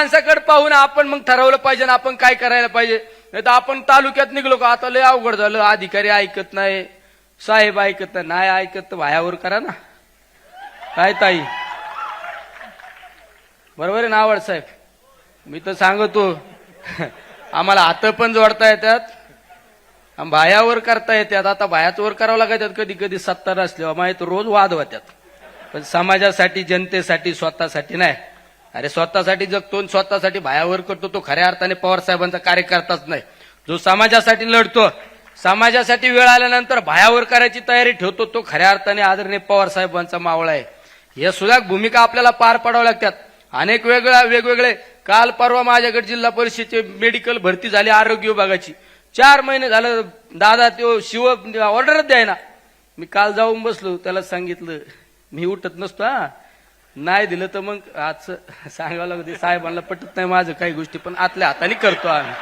माणसाकडे पाहून आपण मग ठरवलं पाहिजे ना आपण काय करायला पाहिजे. नाही तर आपण तालुक्यात निघलो का आता लय अवघड झालं. अधिकारी ऐकत नाही, साहेब ऐकत नाही ऐकत तर भायावर करा ना. काय ताई बरोबर आहे ना आवड साहेब. मी तर सांगतो आम्हाला हात पण जोडता येतात, भायावर करता येतात. आता भायाच वर करावं लागतात कधी कधी सत्ता नसल्यावर. माहिती रोज वाद होत्यात, पण समाजासाठी जनतेसाठी स्वतःसाठी नाही. अरे स्वतःसाठी जगतो, स्वतःसाठी भायावर करतो तो खऱ्या अर्थाने पवार साहेबांचा कार्यकर्ताच नाही. जो समाजासाठी लढतो, समाजासाठी वेळ आल्यानंतर भायावर करायची तयारी ठेवतो, तो खऱ्या अर्थाने आदरणीय पवार साहेबांचा मावळा आहे. हे सुद्धा भूमिका आपल्याला पार पाडाव्या लागतात. अनेक वेगवेगळे काल परवा माझ्याकडे जिल्हा परिषदेची मेडिकल भरती झाली आरोग्य विभागाची. 4 महिने झालं दादा तो शिव ऑर्डरच द्यायना. मी काल जाऊन बसलो, त्याला सांगितलं मी उठत नसतो हा, नाही दिलं तर मग आज सांगावं लागतं. साहेबांना पटत नाही माझं काही गोष्टी, पण आतल्या हाताने करतो आम्ही.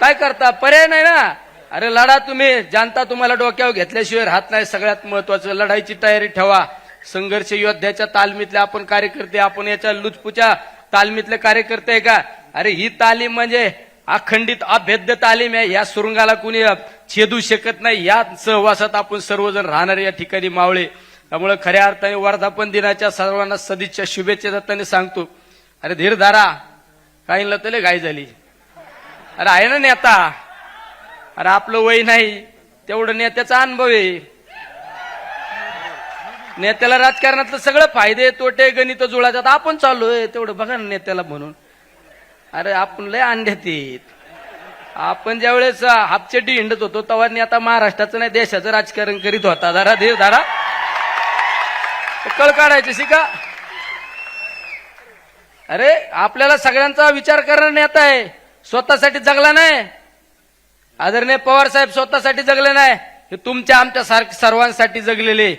काय करता, पर्याय नाही ना. अरे लढा तुम्ही, जनता तुम्हाला डोक्यावर घेतल्याशिवाय राहत नाही. सगळ्यात महत्वाचं लढाईची तयारी ठेवा. संघर्ष योद्ध्याच्या तालमीतले आपण कार्यकर्ते, आपण याच्या लुचपुच्या तालमीतले कार्यकर्ते आहे का. अरे ही तालीम म्हणजे अखंडित अभेद्य तालीम आहे. या सुरुंगाला कुणी छेदू शकत नाही. या सहवासात आपण सर्वजण राहणारे या ठिकाणी मावळे. त्यामुळे खऱ्या अर्थाने वर्धापन दिनाच्या सर्वांना सदिच्छा शुभेच्छा जाताना सांगतो. अरे धीर धारा, काहींना तले घाई झाली. अरे आहे ना नेता, अरे आपलं वय नाही तेवढं नेत्याचा अनुभव आहे. नेत्याला राजकारणातलं सगळं फायदे तोटे गणित जुळायचं. आपण चाललोय तेवढं बघा ना नेत्याला म्हणून. अरे आपण लय अंड्यात येत. आपण ज्या वेळेस हापचेटी हिंडत होतो तेव्हा नेता महाराष्ट्राचं नाही देशाचं राजकारण करीत होता. जरा धीर धारा, कळ काढायची शिका. अरे आपल्याला सगळ्यांचा विचार करणारा नेता आहे, स्वतःसाठी जगला नाही. आदरणीय पवार साहेब स्वतःसाठी जगले नाही, हे तुमच्या आमच्या सर्वांसाठी जगलेले.